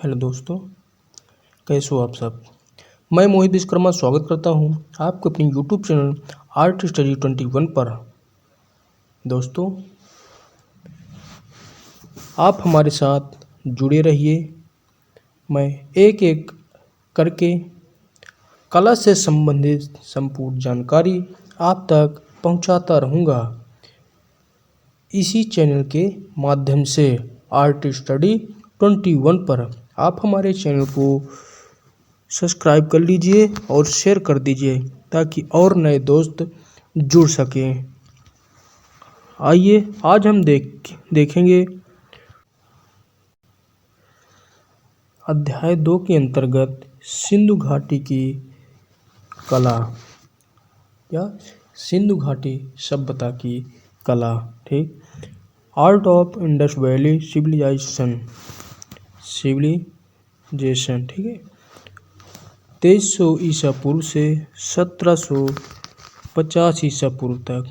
Hello दोस्तों, कैसे हो आप सब। मैं मोहित विश्वकर्मा स्वागत करता हूं आपको अपनी यूट्यूब चैनल आर्ट स्टडी 21 पर। दोस्तों, आप हमारे साथ जुड़े रहिए। मैं एक एक करके कला से संबंधित संपूर्ण जानकारी आप तक पहुंचाता रहूंगा इसी चैनल के माध्यम से। आर्ट स्टडी 21 पर आप हमारे चैनल को सब्सक्राइब कर लीजिए और शेयर कर दीजिए ताकि और नए दोस्त जुड़ सकें। आइए आज हम देखेंगे अध्याय 2 के अंतर्गत सिंधु घाटी की कला या सिंधु घाटी सभ्यता की कला। ठीक, art of Indus valley civilization. ठीक है, 2300 ईसा पूर्व से 1750 ईसा पूर्व तक।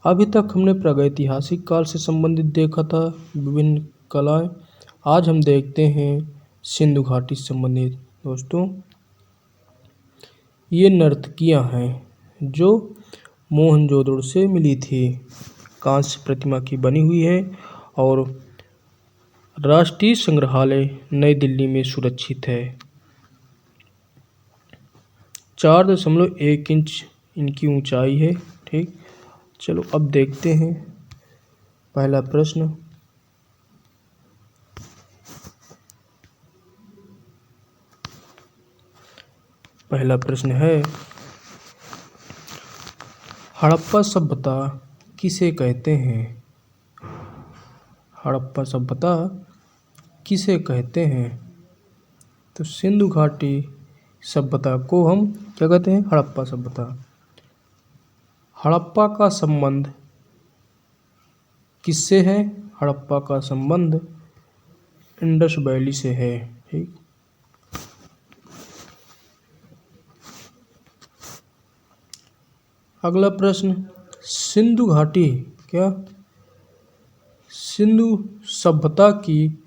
अभी तक हमने प्रागैतिहासिक काल से संबंधित देखा था विभिन्न कलाएं। आज हम देखते हैं सिंधु घाटी से संबंधित। दोस्तों, ये नर्तकियां हैं जो मोहनजोदड़ो से मिली थी। कांस्य प्रतिमा की बनी हुई है और राष्ट्रीय संग्रहालय नई दिल्ली में सुरक्षित है। 4.1 इंच इनकी ऊंचाई है। ठीक, चलो अब देखते हैं पहला प्रश्न। पहला प्रश्न है, हड़प्पा सभ्यता किसे कहते हैं। हड़प्पा सभ्यता किसे कहते हैं। तो सिंधु घाटी सभ्यता को हम क्या कहते हैं, हड़प्पा सभ्यता। हड़प्पा का संबंध किससे है। हड़प्पा का संबंध इंडस वैली से है। ठीक, अगला प्रश्न, सिंधु घाटी सिंधु सभ्यता की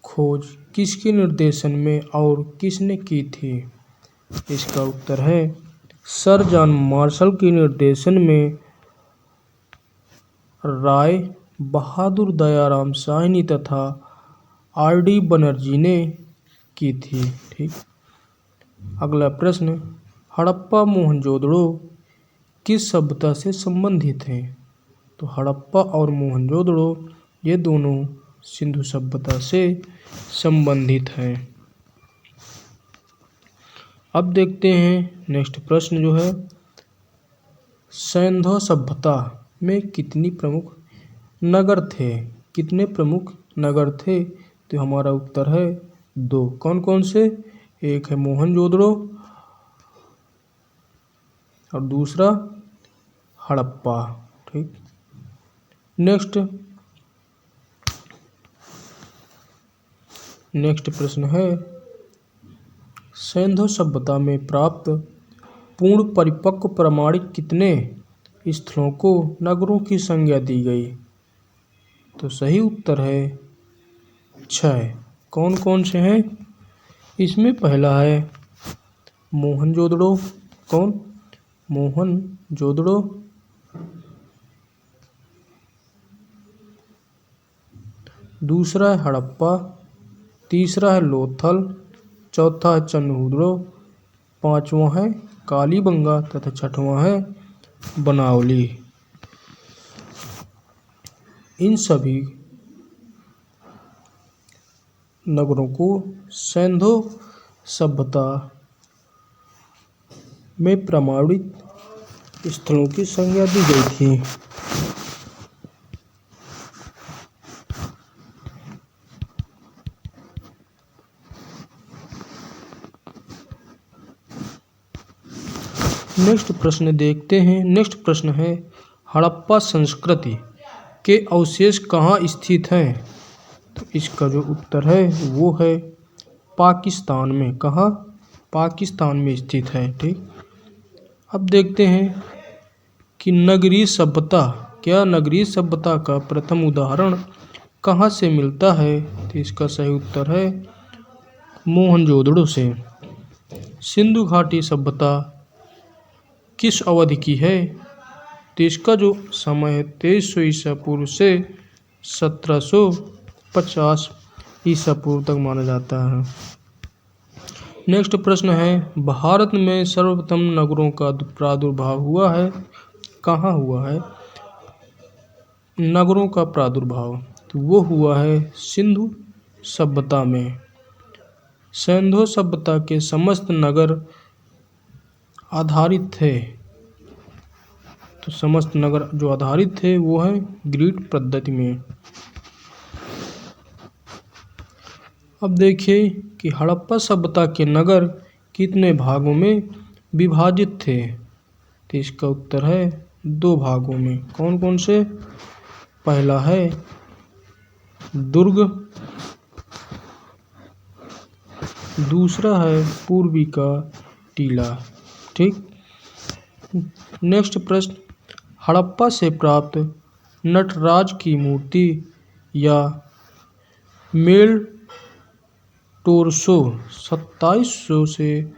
खोज किसके निर्देशन में और किसने की थी। इसका उत्तर है सर जॉन मार्शल के निर्देशन में राय बहादुर दयाराम साहनी तथा आर.डी. बनर्जी ने की थी। ठीक, अगला प्रश्न, हड़प्पा मोहनजोदड़ो किस सभ्यता से संबंधित हैं। तो हड़प्पा और मोहनजोदड़ो ये दोनों सिंधु सभ्यता से संबंधित हैं। अब देखते हैं नेक्स्ट प्रश्न जो है, सिंधु सभ्यता में कितनी प्रमुख नगर थे। कितने प्रमुख नगर थे। तो हमारा उत्तर है 2। कौन कौन से। एक है मोहनजोदड़ो और दूसरा हड़प्पा। ठीक, नेक्स्ट प्रश्न है, सिंधु सभ्यता में प्राप्त पूर्ण परिपक्व प्रमाणिक कितने स्थलों को नगरों की संज्ञा दी गई। तो सही उत्तर है 6। कौन कौन से हैं। इसमें पहला है मोहनजोदड़ो। कौन, मोहनजोदड़ो। दूसरा है हड़प्पा। तीसरा है लोथल। चौथा है चंदहुदड़ो। पांचवा है कालीबंगा तथा छठवां है बनावली। इन सभी नगरों को सिंधु सभ्यता में प्रमाणित स्थलों की संज्ञा दी गई थी। नेक्स्ट प्रश्न देखते हैं। नेक्स्ट प्रश्न है, हड़प्पा संस्कृति के अवशेष कहाँ स्थित हैं। तो इसका जो उत्तर है वो है पाकिस्तान में। कहाँ, पाकिस्तान में स्थित है। ठीक, अब देखते हैं कि नगरीय सभ्यता का प्रथम उदाहरण कहाँ से मिलता है? तो इसका सही उत्तर है मोहनजोदड़ो से। सिंधु घाटी सभ्यता किस अवधि की है? तो इसका जो समय है 2300 ईसा पूर्व से 1750 ईसा पूर्व तक माना जाता है। नेक्स्ट प्रश्न है, भारत में सर्वप्रथम नगरों का प्रादुर्भाव हुआ है? कहाँ हुआ है नगरों का प्रादुर्भाव? तो वो हुआ है सिंधु सभ्यता में। सिंधु सभ्यता के समस्त नगर आधारित थे। तो समस्त नगर जो आधारित थे वो है ग्रिड पद्धति में। अब देखिए कि हड़प्पा सभ्यता के नगर कितने भागों में विभाजित थे? तो इसका उत्तर है 2 भागों में। कौन कौन से? पहला है दुर्ग, दूसरा है पूर्वी का टीला। ठीक। नेक्स्ट प्रश्न, हड़प्पा से प्राप्त नटराज की मूर्ति या मेल टोरसो 2700 से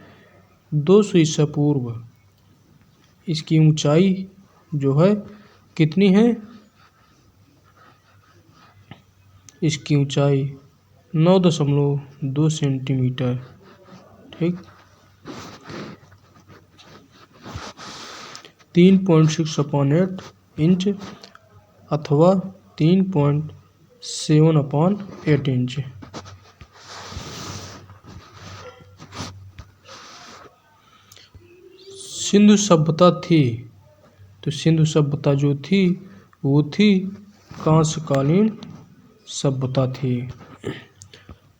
200 ईसा पूर्व, इसकी ऊंचाई जो है कितनी है? इसकी ऊंचाई 9.2 सेंटीमीटर। ठीक। 3.6/8 इंच अथवा 3.7/8 इंच। सिंधु सभ्यता थी, तो सिंधु सभ्यता जो थी वो थी कांस्यकालीन सभ्यता थी।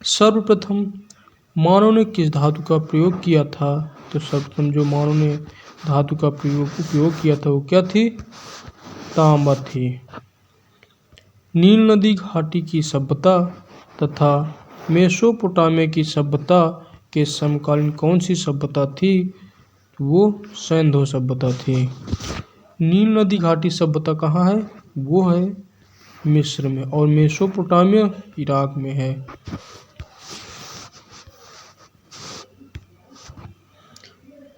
सर्वप्रथम मानव ने किस धातु का प्रयोग किया था? तो सर्वप्रथम जो मानव ने धातु का उपयोग किया था वो क्या थी? तांबा थी। नील नदी घाटी की सभ्यता तथा मेसोपोटामिया की सभ्यता के समकालीन कौन सी सभ्यता थी? वो सिंधु सभ्यता थी। नील नदी घाटी सभ्यता कहाँ है? वो है मिस्र में, और मेसोपोटामिया इराक में है।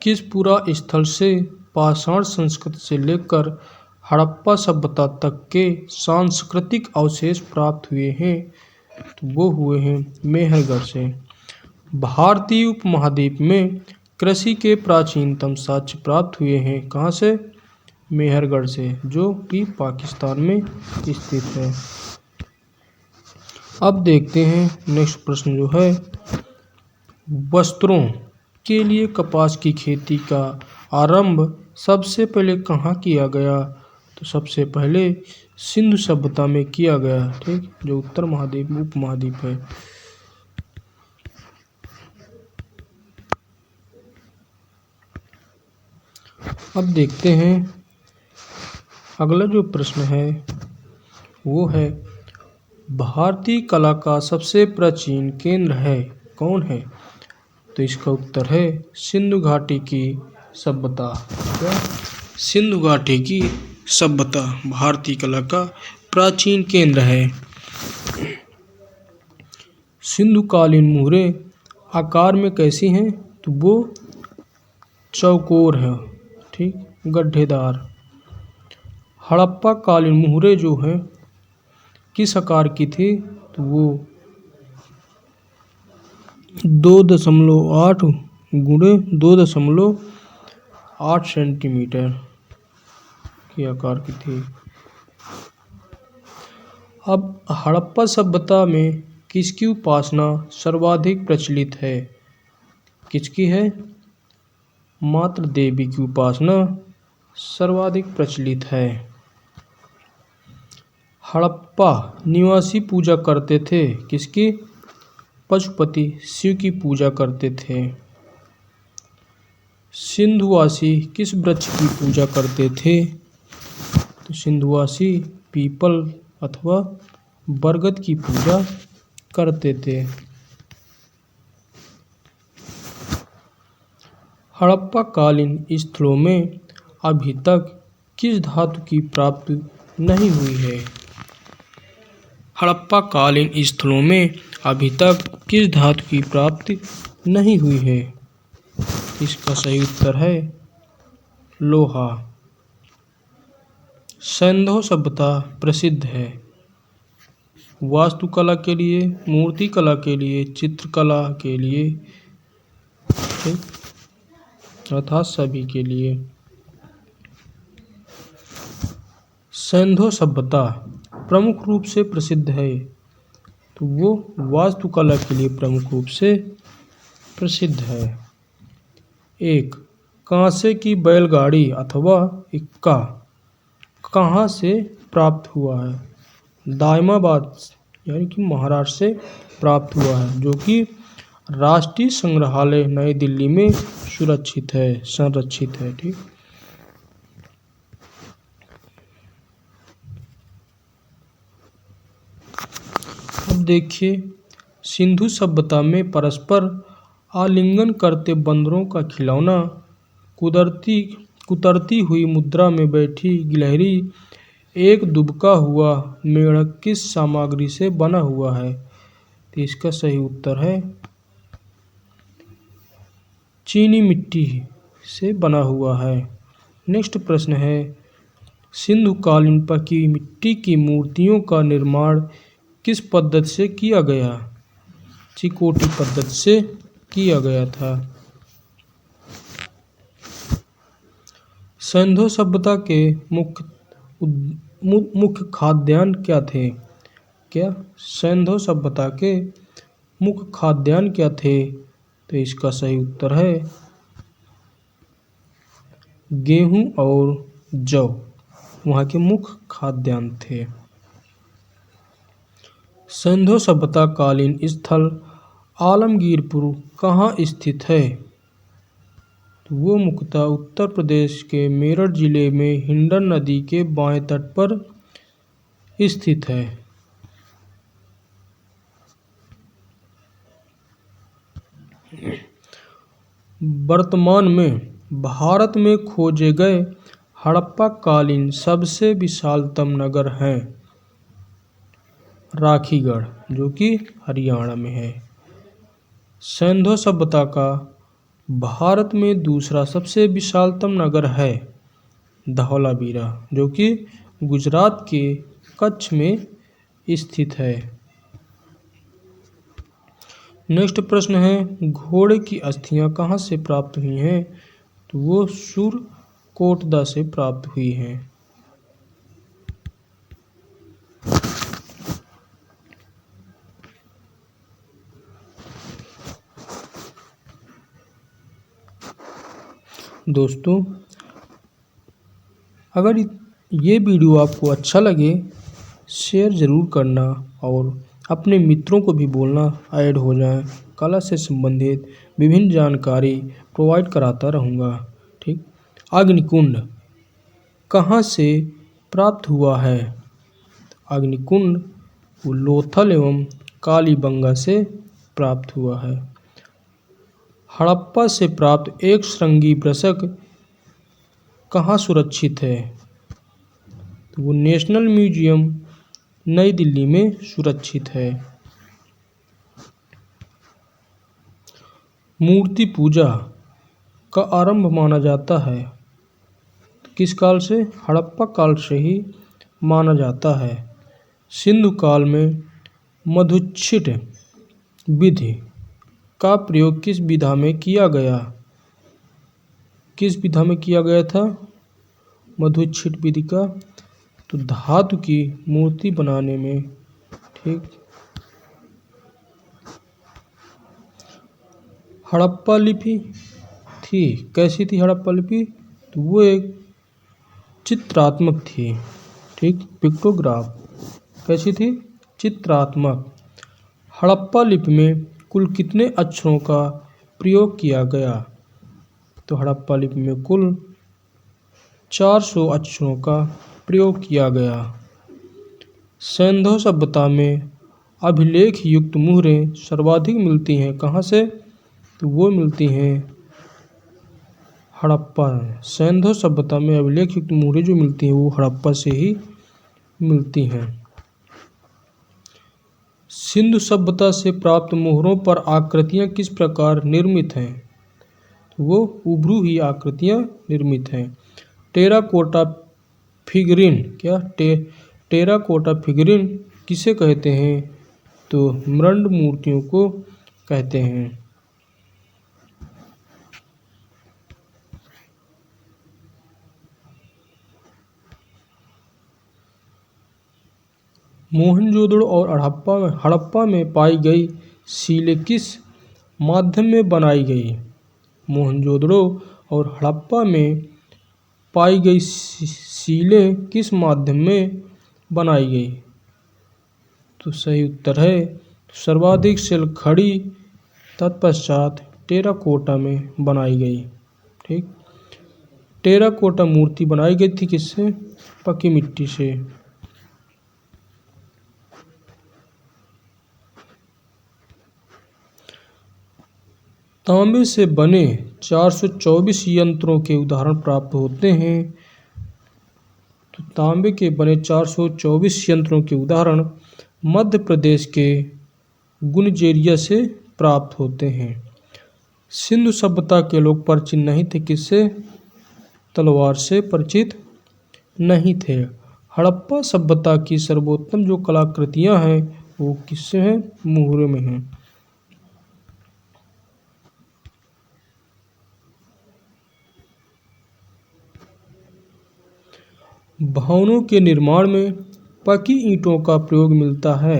किस पुरा स्थल से पाषाण संस्कृति से लेकर हड़प्पा सभ्यता तक के सांस्कृतिक अवशेष प्राप्त हुए हैं? तो वो हुए हैं मेहरगढ़ से। भारतीय उपमहाद्वीप में कृषि के प्राचीनतम साक्ष्य प्राप्त हुए हैं कहाँ से? मेहरगढ़ से, जो कि पाकिस्तान में स्थित है। अब देखते हैं नेक्स्ट प्रश्न जो है, वस्त्रों के लिए कपास की खेती का आरंभ सबसे पहले कहाँ किया गया? तो सबसे पहले सिंधु सभ्यता में किया गया। ठीक, जो उत्तर महाद्वीप उपमहाद्वीप है। अब देखते हैं अगला जो प्रश्न है वो है, भारतीय कला का सबसे प्राचीन केंद्र है कौन है? तो इसका उत्तर है सिंधु घाटी की सभ्यता। क्या? सिंधु घाटी की सभ्यता भारतीय कला का प्राचीन केंद्र है। सिंधुकालीन मुहरे आकार में कैसी हैं? तो वो चौकोर है। ठीक, गड्ढेदार। हड़प्पा कालीन मुहरे जो हैं किस आकार की थी? तो वो 2.8 गुणे 2.8 सेंटीमीटर के आकार की थी। अब हड़प्पा सभ्यता में किसकी उपासना सर्वाधिक प्रचलित है? किसकी है? मात्र देवी की उपासना सर्वाधिक प्रचलित है। हड़प्पा निवासी पूजा करते थे किसकी? पशुपति शिव की पूजा करते थे। सिंधुवासी किस वृक्ष की पूजा करते थे? तो सिंधुवासी पीपल अथवा बरगद की पूजा करते थे। हड़प्पा कालीन स्थलों में अभी तक किस धातु की प्राप्ति नहीं हुई है? हड़प्पा कालीन स्थलों में अभी तक किस धातु की प्राप्ति नहीं हुई है? इसका सही उत्तर है लोहा। सिंधु सभ्यता प्रसिद्ध है वास्तुकला के लिए, मूर्तिकला के लिए, चित्रकला के लिए, अर्थात सभी के लिए। सिंधु सभ्यता प्रमुख रूप से प्रसिद्ध है, तो वो वास्तुकला के लिए प्रमुख रूप से प्रसिद्ध है। एक, कांसे की बैलगाड़ी अथवा इक्का कहाँ से प्राप्त हुआ है? दाइमाबाद यानी कि महाराष्ट्र से प्राप्त हुआ है, जो कि राष्ट्रीय संग्रहालय नई दिल्ली में संरक्षित है। ठीक। अब देखिए, सिंधु सभ्यता में परस्पर आलिंगन करते बंदरों का खिलौना कुतरती हुई मुद्रा में बैठी गिलहरी एक दुबका हुआ मेढक किस सामग्री से बना हुआ है? तो इसका सही उत्तर है चीनी मिट्टी से बना हुआ है। नेक्स्ट प्रश्न है, सिंधु कालीन की मिट्टी की मूर्तियों का निर्माण किस पद्धति से किया गया? चिकोटी पद्धति से किया गया था। सिंधु सभ्यता के मुख्य खाद्यान्न क्या थे? सिंधु सभ्यता के मुख्य खाद्यान्न क्या थे? तो इसका सही उत्तर है गेहूं और जौ वहाँ के मुख्य खाद्यान्न थे। सिंधु सभ्यता कालीन स्थल आलमगीरपुर कहाँ स्थित है? तो वो मुख्यतः उत्तर प्रदेश के मेरठ जिले में हिंडन नदी के बाएं तट पर स्थित है। वर्तमान में भारत में खोजे गए हड़प्पा कालीन सबसे विशालतम नगर है राखीगढ़, जो कि हरियाणा में है। सिंधु सभ्यता का भारत में दूसरा सबसे विशालतम नगर है धौलावीरा, जो कि गुजरात के कच्छ में स्थित है। नेक्स्ट प्रश्न है, घोड़े की अस्थियां कहाँ से प्राप्त हुई हैं? तो वो सुरकोटदा से प्राप्त हुई हैं। दोस्तों, अगर ये वीडियो आपको अच्छा लगे शेयर ज़रूर करना और अपने मित्रों को भी बोलना ऐड हो जाएं। कला से संबंधित विभिन्न जानकारी प्रोवाइड कराता रहूँगा। ठीक। अग्निकुंड कहाँ से प्राप्त हुआ है? अग्निकुंड लोथल एवं कालीबंगा से प्राप्त हुआ है। हड़प्पा से प्राप्त एक श्रृंगी वृषक कहाँ सुरक्षित है? तो वो नेशनल म्यूजियम नई दिल्ली में सुरक्षित है। मूर्ति पूजा का आरंभ माना जाता है किस काल से? हड़प्पा काल से ही माना जाता है। सिंधु काल में मधुच्छिट विधि का प्रयोग किस विधा में किया गया? किस विधा में किया गया था मधुच्छिट विधि का? तो धातु की मूर्ति बनाने में। ठीक। हड़प्पा लिपि थी, कैसी थी हड़प्पा लिपि? तो वो एक चित्रात्मक थी। ठीक। पिक्टोग्राफ कैसी थी? चित्रात्मक। हड़प्पा लिपि में कुल कितने अक्षरों का प्रयोग किया गया? तो हड़प्पा लिपि में कुल 400 अक्षरों का प्रयोग किया गया। सिंधु सभ्यता में अभिलेख युक्त मुहरें सर्वाधिक मिलती हैं कहाँ से? तो वो मिलती हैं हड़प्पा। सिंधु सभ्यता में अभिलेख युक्त मुहरें जो मिलती हैं वो हड़प्पा से ही मिलती हैं। सिंधु सभ्यता से प्राप्त मोहरों पर आकृतियां किस प्रकार निर्मित हैं? वो उभरू हुई आकृतियां निर्मित हैं। टेराकोटा फिगरिन टेराकोटा फिगरिन किसे कहते हैं? तो मृण्ड मूर्तियों को कहते हैं। मोहनजोदड़ो और हड़प्पा में पाई गई सीलें किस माध्यम में बनाई गई? मोहनजोदड़ो और हड़प्पा में पाई गई सीलें किस माध्यम में बनाई गई? तो सही उत्तर है सर्वाधिक शिल खड़ी तत्पश्चात टेराकोटा में बनाई गई। ठीक, टेराकोटा मूर्ति बनाई गई थी किससे? पकी मिट्टी से। तांबे से बने 424 यंत्रों के उदाहरण प्राप्त होते हैं। तो तांबे के बने 424 यंत्रों के उदाहरण मध्य प्रदेश के गुनजेरिया से प्राप्त होते हैं। सिंधु सभ्यता के लोग परिचित नहीं थे किससे? तलवार से परिचित नहीं थे। हड़प्पा सभ्यता की सर्वोत्तम जो कलाकृतियां हैं वो किससे हैं? मोहरों में हैं। भवनों के निर्माण में पकी ईंटों का प्रयोग मिलता है।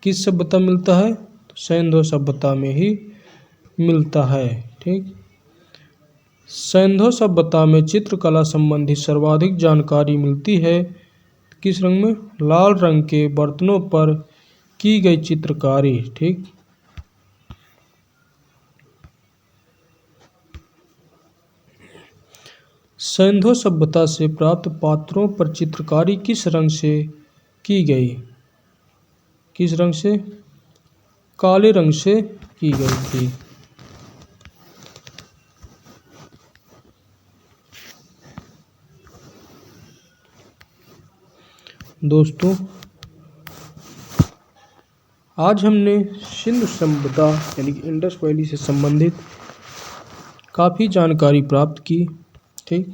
किस सभ्यता मिलता है? तो सिंधु सभ्यता में ही मिलता है। ठीक, सिंधु सभ्यता में चित्रकला संबंधी सर्वाधिक जानकारी मिलती है किस रंग में? लाल रंग के बर्तनों पर की गई चित्रकारी। ठीक, सिंधु सभ्यता से प्राप्त पात्रों पर चित्रकारी किस रंग से की गई? किस रंग से? काले रंग से की गई थी। दोस्तों, आज हमने सिंधु सभ्यता यानी कि इंडस वैली से संबंधित काफ़ी जानकारी प्राप्त की। ठीक,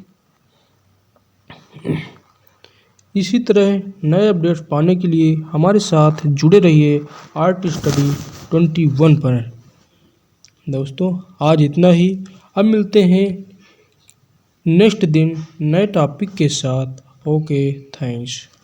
इसी तरह नए अपडेट्स पाने के लिए हमारे साथ जुड़े रहिए आर्ट स्टडी 21 पर। दोस्तों, आज इतना ही। अब मिलते हैं नेक्स्ट दिन नए टॉपिक के साथ। Okay, thanks.